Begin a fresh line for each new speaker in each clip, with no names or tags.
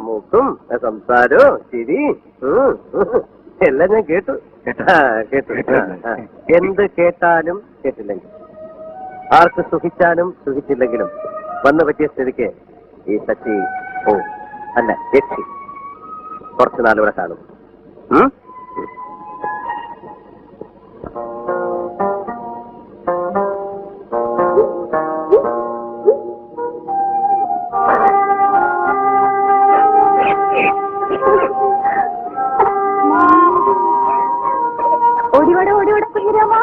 മൂക്കും സംസാരവും ചിരി എല്ലാം ഞാൻ കേട്ടു കേട്ടു. എന്ത് കേട്ടാലും കേട്ടില്ലെങ്കിൽ, ആർക്ക് സുഖിച്ചാലും സുഖിച്ചില്ലെങ്കിലും വന്നു പറ്റിയ സ്ഥിതിക്ക് ഈ സച്ചി അല്ല യക്ഷി കുറച്ചു നാളിവിടെ കാണും.
ഓടിവാട ഓടിവാട കുഞ്ഞിരാമ.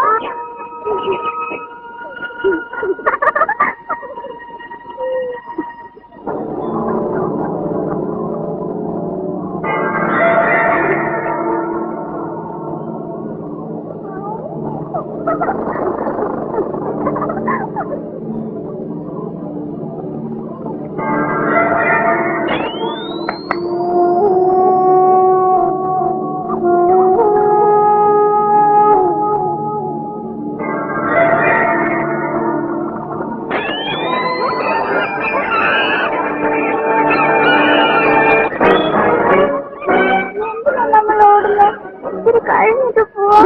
കഴിഞ്ഞിട്ട് പോവാ.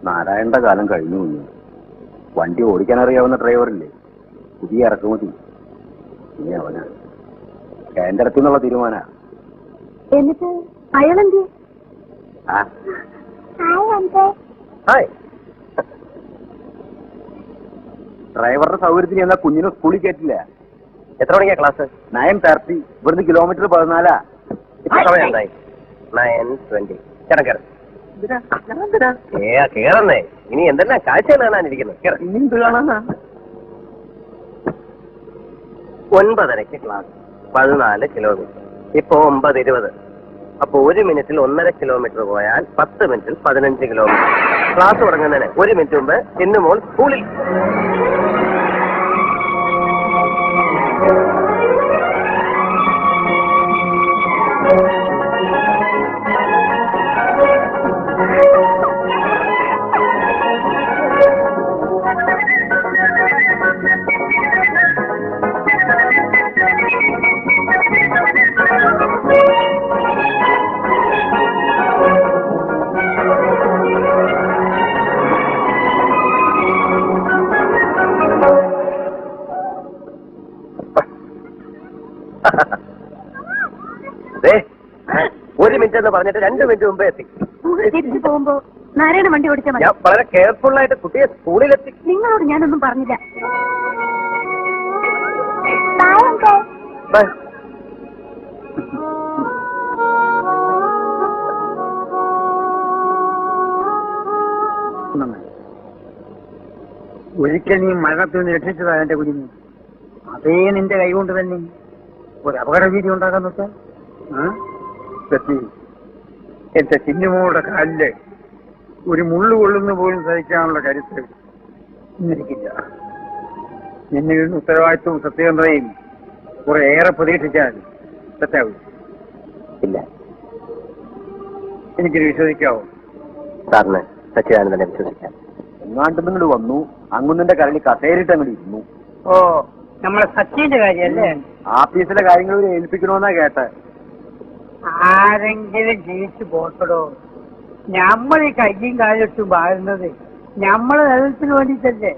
നാരായണന്റെ കാലം കഴിഞ്ഞു. വണ്ടി ഓടിക്കാൻ അറിയാവുന്ന ഡ്രൈവറില്ലേ, പുതിയ ഇറക്കുമതി. ഇനി അവനാ കേന്ദ്രത്തിൽ നിന്നുള്ള തീരുമാന
എന്നിട്ട് അയാളെന്ത്?
ആ
ഹായ്.
ഡ്രൈവറുടെ സൗകര്യത്തിന് എന്നാ കുഞ്ഞിനെ സ്കൂളിൽ കയറ്റില്ല.
എത്ര മണിക്കാ ക്ലാസ്?
9:30. ഇവിടുന്ന് കിലോമീറ്റർ 14.
ഇപ്പൊ സമയം എന്തായി? 9:20. ചേട്ടാ കേറ്. കേറന്നേ. ഇനി എന്തെല്ലാം കാഴ്ച കാണാനിരിക്കുന്നത്.
ഇനി ഇത് കാണാനാ?
9:30 ക്ലാസ്, 14 കിലോമീറ്റർ. ഇപ്പൊ 9:20. അപ്പൊ 1 മിനിറ്റിൽ 1.5 കിലോമീറ്റർ പോയാൽ 10 മിനിറ്റിൽ 15 കിലോമീറ്റർ. ക്ലാസ് തുടങ്ങുന്നതിന് 1 മിനിറ്റ് മുമ്പ് ഇന്നുമോൾ സ്കൂളിൽ. ദേ, 1 മിനിറ്റ് എന്ന് പറഞ്ഞിട്ട് 2 മിനിറ്റ് മുമ്പേ എത്തി.
തിരിച്ചു പോകുമ്പോ നാരായണ വണ്ടി ഓടിച്ചാൽ മതി.
ഞാൻ വളരെ കെയർഫുൾ ആയിട്ട് കുട്ടിയെ സ്കൂളിലെത്തി.
നിങ്ങളോട് ഞാനൊന്നും പറഞ്ഞില്ല.
ബൈ.
ഒരിക്കൽ നീ മരണത്തിൽ നിന്ന് രക്ഷിച്ചതാ എന്റെ കുഞ്ഞിനെ. അതേ നിന്റെ കൈകൊണ്ട് തന്നെ ഒരു അപകട ഭീതി ഉണ്ടാക്കാൻ നോക്കാം. എന്റെ ചിന്നുമോളുടെ കാലില് ഒരു മുള്ളു കൊള്ളുന്ന പോലും സഹിക്കാനുള്ള കരുത്ത് ഇന്നിരിക്കില്ല. നിന്നിൽ നിന്ന് ഉത്തരവാദിത്വവും സത്യസന്ധതയും കുറെ ഏറെ പ്രതീക്ഷിച്ചാൽ തെറ്റാവും.
ഇല്ല,
എനിക്കിത് വിശ്വസിക്കാവോ?
സാറിന് സച്ചിദാനന്ദനെ വിശ്വസിക്കാം.
എങ്ങാണ്ടും വന്നു, അങ്ങുന്നിന്റെ കരളിൽ കസേരിട്ട് അങ്ങോട്ട് ഇരുന്നു.
ഓ, നമ്മളെ സച്ചിന്റെ കാര്യല്ലേ?
ആഫീസിലെ കാര്യങ്ങൾ ഏൽപ്പിക്കണമെന്നാ കേട്ടെ.
ആരെങ്കിലും ജീവിച്ചു പോട്ടടോ. നമ്മൾ ഈ കയ്യും കാലിട്ടും വാഴുന്നത് നമ്മളെ നിലനിൽപ്പിന് വേണ്ടിട്ടല്ലേ.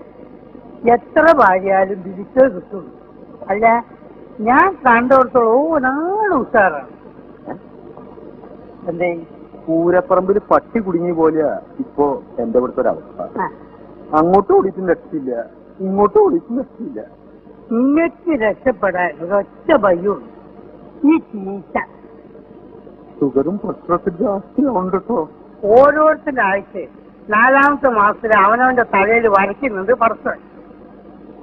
എത്ര ഭാര്യാലും തിരിച്ചേ കിട്ടുള്ളൂ. അല്ല, ഞാൻ കണ്ടോടത്തോളം നാളെ ഉഷാറാണ്. എന്തേ
പൂരപ്പറമ്പിൽ പട്ടി കുടുങ്ങി പോലെയാ ഇപ്പോ എന്റെ ഇവിടുത്തെ ഒരവസ്ഥ. അങ്ങോട്ടും ഓടിച്ചും രക്ഷയില്ല, ഇങ്ങോട്ടും ഓടിച്ചും രക്ഷയില്ല.
ഇങ്ങക്ക് രക്ഷപ്പെടാൻ ഒരൊറ്റ ഭയവും ഈ ചീച്ച.
ഷുഗറും പ്രഷറൊക്കെ ജാസ്തിയാവുണ്ട് കേട്ടോ.
ഓരോരുത്തരുടെ ആഴ്ച 4ാമത്തെ മാസത്തിൽ അവനവന്റെ തലയിൽ വരയ്ക്കുന്നുണ്ട് പടത്തം.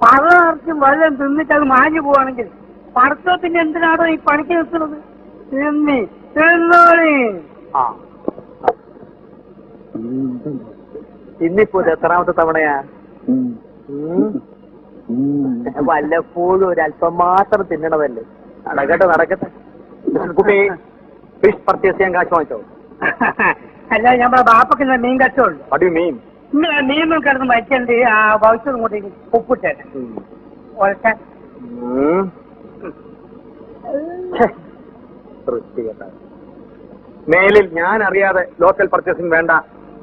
പലർക്കും വല്ലതും തിന്നിട്ട് അത് മാഞ്ഞു പോവാണെങ്കിൽ പടത്തത്തിന് എന്തിനാണോ ഈ പണിക്ക് നിൽക്കുന്നത്?
ഇന്നിപ്പോ ഇത് എത്രാമത്തെ തവണയാ? വല്ലപ്പോഴും ഒരല്പം മാത്രം തിന്നണതല്ലേ. നടക്കട്ടെ നടക്കട്ടെ. കുട്ടി ഫിഷ് പർച്ചേസ് ചെയ്യാൻ കാശ് വാങ്ങിച്ചോ?
അല്ല, നമ്മളെ ബാപ്പക്ക് മീൻ കച്ചവടം.
അടി മീൻ
മീനും കിടന്ന് മരിക്കണ്ട്. ആ ഭവിഷ്യത് ഇങ്ങോട്ടേക്ക് ഉപ്പിട്ടേ ഒരക്കാൻ.
മേലിൽ ഞാൻ അറിയാതെ ലോക്കൽ പർച്ചേസിംഗ് വേണ്ട.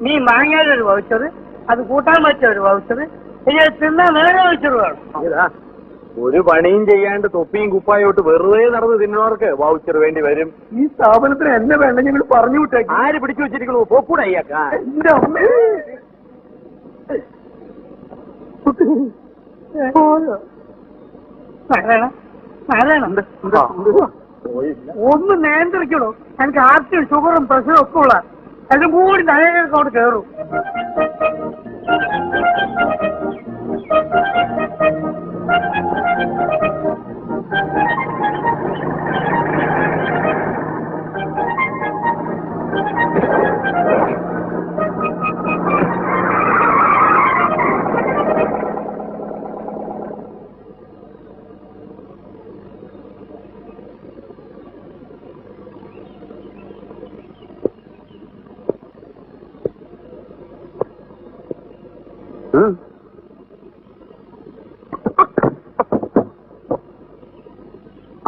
നീ മാങ്ങാതെ ഒരു വൗച്ചറ്, അത് കൂട്ടാൻ പറ്റിയ ഒരു വൗച്ചറ്, ഇനി തിന്നാൻ വേറെ വൗച്ചറ് വേണം.
ഒരു പണിയും ചെയ്യാണ്ട് തൊപ്പിയും കുപ്പായോട്ട് വെറുതെ നടന്ന് തിന്നവർക്ക് വൗച്ചർ വേണ്ടി വരും.
ഈ സ്ഥാപനത്തിന് എന്നെ വേണ്ട ഞങ്ങൾ പറഞ്ഞു വിട്ടേക്ക്.
ആര് പിടിച്ചു വെച്ചിരിക്കണു? പോക്കൂടെ അയ്യാക്കാ.
എന്റെ അമ്മേ.
ഒന്ന് നിയന്ത്രിക്കണോ? എനിക്ക് ആർക്കും ഷുഗറും പ്രഷറും ഒക്കെ ഉള്ള എല്ലാം കൂടി തലയിലോട്ട് കയറും.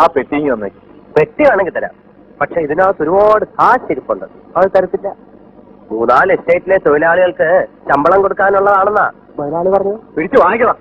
ആ പെട്ടി വന്നേ. പെട്ടി വേണമെങ്കിൽ തരാം, പക്ഷെ ഇതിനകത്ത് ഒരുപാട് കാശിരിപ്പുണ്ട്. അത് തരത്തില്ല. 3-4 എസ്റ്റേറ്റിലെ തൊഴിലാളികൾക്ക് ശമ്പളം കൊടുക്കാനുള്ളതാണെന്നാ മുതലാളി പറഞ്ഞു. പിടിച്ചു വാങ്ങിക്കണം.